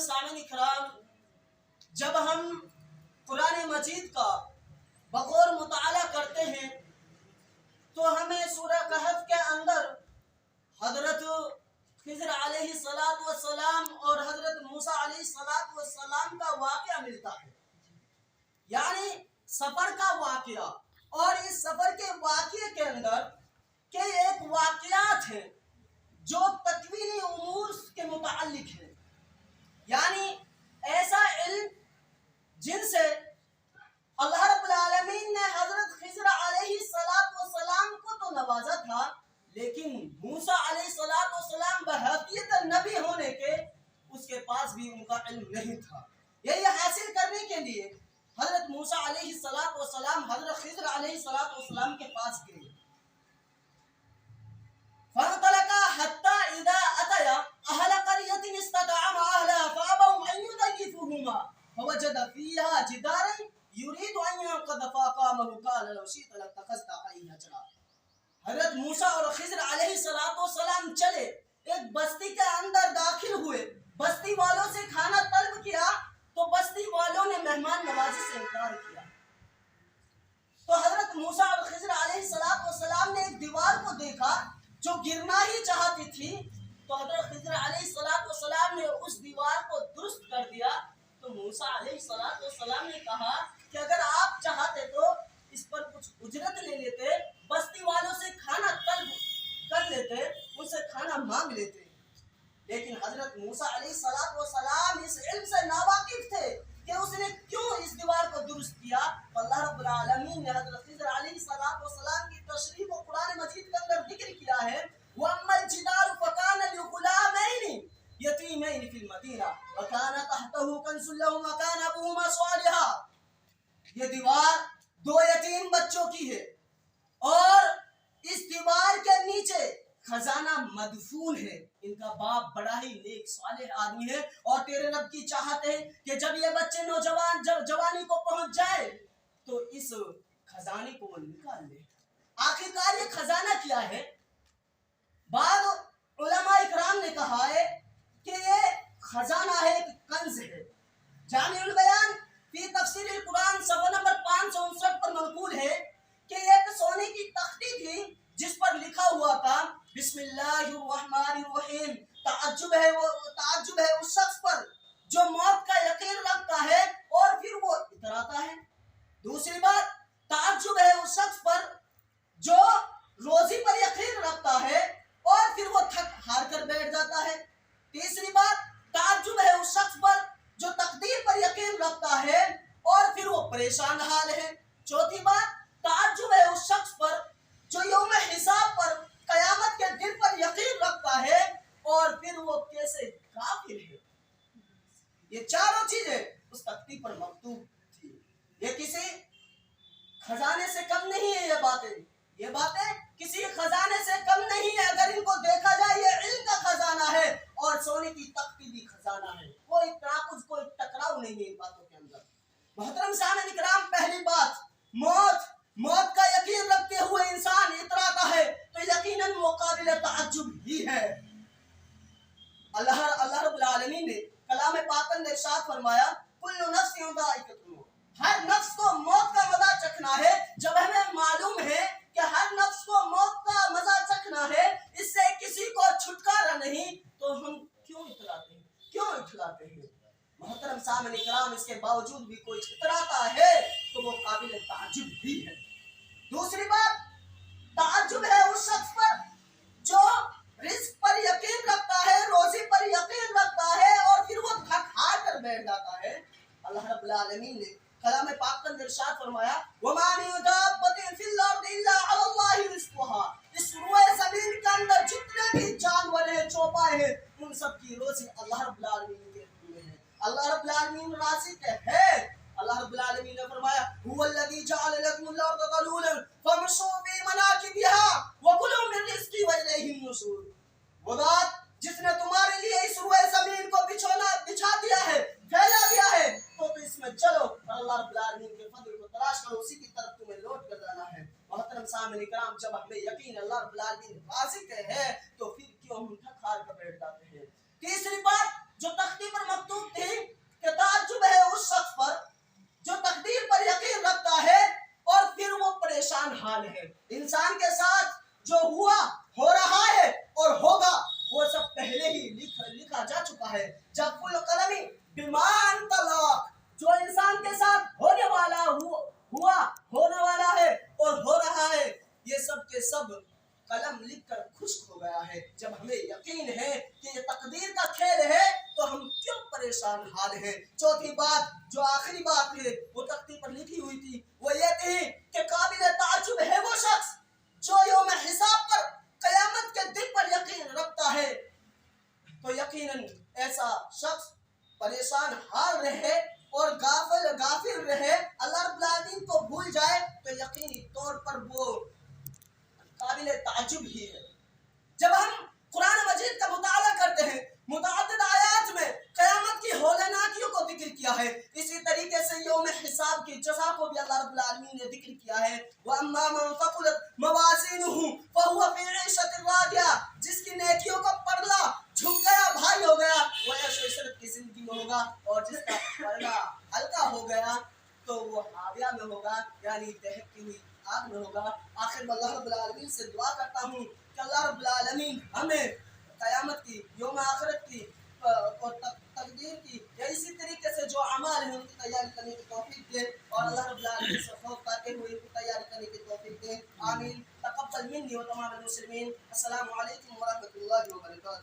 سامعین اکرام، جب ہم قرآن مجید کا بغور مطالعہ کرتے ہیں تو ہمیں سورہ کہف کے اندر حضرت خضر علیہ السلام اور حضرت موسیٰ علیہ السلام کا واقعہ ملتا ہے، یعنی سفر کا واقعہ۔ اور اس سفر کے واقعے کے اندر کئی ایک واقعات ہیں جو تکوینی امور کے متعلق ہیں، یعنی ایسا علم جن سے اللہ رب العالمین نے حضرت خضر علیہ السلام کو تو نوازا تھا، لیکن موسیٰ علیہ السلام بحیثیت نبی ہونے کے اس کے پاس بھی ان کا علم نہیں تھا۔ یہی حاصل کرنے کے لیے حضرت موسیٰ علیہ السلام حضرت خضر علیہ السلام کے پاس گئے۔ فانطلقا حتى إذا أتيا أهل قرية استطعما أهلها فأبوا أن يضيفوهما فوجد فيها جدارا يريد أن ينقض فأقامه قال لو شئت لاتخذت عليه أجرا۔ حضرت موسیٰ اور خضر علیہ السلام چلے، ایک بستی کے اندر داخل ہوئے، بستی والوں سے کھانا طلب کیا تو بستی والوں نے مہمان نوازی سے انکار کیا۔ تو حضرت موسیٰ اور خضر علیہ السلام نے ایک دیوار کو دیکھا جو گرنا ہی چاہتی تھی، تو حضرت خضر علیہ السلام نے اس دیوار کو درست کر دیا۔ تو موسیٰ علیہ السلام نے کہا کہ اگر آپ چاہتے تو اس پر کچھ اجرت لے لیتے، بستی والوں سے کھانا طلب کر لیتے، ان سے کھانا مانگ لیتے۔ لیکن حضرت موسیٰ علیہ السلام اس علم سے ناواقف تھے کہ اس نے کیوں اس دیوار کو درست کیا۔ اللہ رب العالمین نے حضرت خضر علیہ السلام کی تشریح کو قرآن مجید کے اندر ذکر کیا ہے، وَأَمَّا الْجِدَارُ فَكَانَ لِغُلَامَيْنِ يَتِيمَيْنِ فِي الْمَدِينَةِ وَكَانَ تَحْتَهُ كَنْزٌ لَّهُمَا وَكَانَ أَبُوهُمَا صَالِحًا۔ یہ دیوار دو یتیم بچوں کی ہے اور اس دیوار کے نیچے خزانہ مدفون ہے، ان کا باپ بڑا ہی نیک صالح آدمی ہے، اور تیرے رب کی چاہت ہے کہ جب یہ بچے جوانی کو پہنچ جائے تو اس خزانے کو وہ نکال لے۔ آخرکار یہ خزانہ کیا ہے؟ بعض علماء اکرام نے کہا ہے کہ یہ خزانہ ہے، ایک کنز ہے۔ جامع البیان فی تفسیر القرآن صفحہ نمبر 559 پر منقول ہے کہ ایک سونے کی تختی تھی جس پر لکھا ہوا تھا بسم اللہ الرحمن الرحیم۔ تعجب ہے اس شخص پر جو موت کا یقین رکھتا ہے اور پھر وہ اتراتا ہے۔ دوسری بات، تعجب ہے اس شخص پر جو روزی پر یقین رکھتا ہے اور پھر وہ تھک ہار کر بیٹھ جاتا ہے۔ تیسری بات، تعجب ہے اس شخص پر جو تقدیر پر یقین رکھتا ہے اور پھر وہ پریشان حال ہے۔ چوتھی بات، تعجب ہے اس شخص پر جو یوم حساب پر، قیامت کے دن پر یقین رکھتا ہے اور پھر وہ کیسے کافر ہے۔ یہ چاروں چیزیں اس تختی پر مکتوب تھی۔ یہ کسی خزانے سے کم نہیں ہے، یہ باتیں کسی خزانے سے کم نہیں ہے۔ اگر ان کو دیکھا جائے یہ علم کا خزانہ ہے اور سونے کی تختی بھی خزانہ ہے۔ کوئی تناقض، کوئی ٹکراؤ نہیں ہے ان باتوں کے اندر۔ محترم سامعین اکرام، پہلی بات، موت کا یقین رکھتے ہوئے انسان اتراتا ہے تو یقیناً وہ قابل تعجب ہی ہے۔ اللہ رب العالمین نے کلام پاک میں ارشاد فرمایا کل نفس ذائقۃ الموت، ہر نفس کو موت کا مزہ چکھنا ہے۔ جب ہمیں معلوم ہے کہ ہر نفس کو موت کا مزہ چکھنا ہے، اس سے کسی کو چھٹکارا نہیں، تو ہم کیوں اتراتے ہیں؟ محترم سامعین اکرام، اس کے باوجود بھی کوئی اتراتا ہے تو وہ قابل تعجب ہی ہے۔ دوسری بات، تعجب ہے اس شخص پر جو رزق پر یقین رکھتا ہے، روزی پر یقین رکھتا ہے اور پھر وہ تھک ہار کر بیٹھ جاتا ہے۔ اللہ رب العالمین نے کلام پاک میں ارشاد فرمایا وَمَا مِن دَابَّةٍ فِي الْأَرْضِ إِلَّا عَلَى اللَّهِ رِزْقُهَا۔ اس روئے زمین کے اندر جتنے بھی جانور ہیں، چوپائے ہیں، ان سب کی روزی اللہ رب العالمین کے حکم میں ہے۔ اللہ رب العالمین رازق ہے۔ اللہ رب العالمین نے فرمایا هُوَ الَّذِي جَعَلَ لَكُمُ الْأَرْضَ ذَلُولًا فَامْشُوا فِي مَنَاكِبِهَا وَكُلُوا مِن رِزْقِهِ وَإِلَيْهِ النُّشُورُ۔ وہ ذات جس نے تمہارے لیے اس روئے زمین کو بچھا دیا ہے، پھیلا دیا ہے، تو اس میں چلو اور اللہ رب العالمین کے فضل کو تلاش کرو، اسی کی طرف تمہیں لوٹ کر جانا ہے۔ محترم سامعین کرام، جب ہمیں یقین اللہ رب العالمین رازق ہے تو پھر کیوں ہم تھک ہار کر بیٹھ جاتے ہیں؟ تیسری بات جو تختی پر مکتوب تھی ہے جب القلم بما انطلق، جو انسان کے ساتھ ہونے والا ہوا، ہونے والا ہے اور ہو رہا ہے، یہ سب کے سب قلم لکھ کر خشک ہو گیا ہے۔ جب ہمیں یقین ہے کہ یہ تقدیر کا کھیل ہے تو ہم کیوں پریشان حال ہیں؟ چوتھی بات، جو آخری بات ہے وہ تختی پر لکھی ہوئی تھی، وہ یہ تھی کہ قابل تعجب ہے وہ شخص جو یوم حساب پر، قیامت کے دن پر یقین رکھتا ہے۔ تو یقیناً ایسا شخص پریشان حال رہے اور غافل رہے، اللہ رب العالمین کو بھول جائے تو یقینی طور پر وہ قابل تعجب ہی ہے۔ جب ہم قرآن مجید کا مطالعہ کرتے ہیں، متعدد آیات میں قیامت کی ہولناکیوں کو ذکر کیا ہے، اسی طریقے سے یوم حساب کی جزا کو بھی اللہ رب العالمین نے ذکر کیا ہے۔ وَأَمَّا مَنْ ثَقُلَتْ مَوَازِينُهُ فَهُوَ فِي عِيشَةٍ رَاضِيَةٍ، جس کی نیکیوں کا پردہ جھک گیا، بھاری ہو گیا، وہ عیش و عشرت کی زندگی میں ہوگا، اور جس کا پردہ ہلکا ہو گیا تو وہ حاویہ میں ہوگا، یعنی دہکتی ہوئی آگ میں ہوگا۔ آخر میں اللہ رب العالمین سے دعا کرتا ہوں کہ اللہ رب العالمین ہمیں قیامت کی، یوم آخرت کی اور تقدیر کی، یا اسی طریقے سے جو اعمال ہیں ان کی تیاری کرنے کی توفیق دے، اور اللہ رب العالمین سے خوف کرتے ہوئے ان کی تیاری کرنے کی توفیق دے۔ آمین۔ تقبل منی و تمام المسلمین۔ السلام علیکم ورحمۃ اللہ وبرکاتہ۔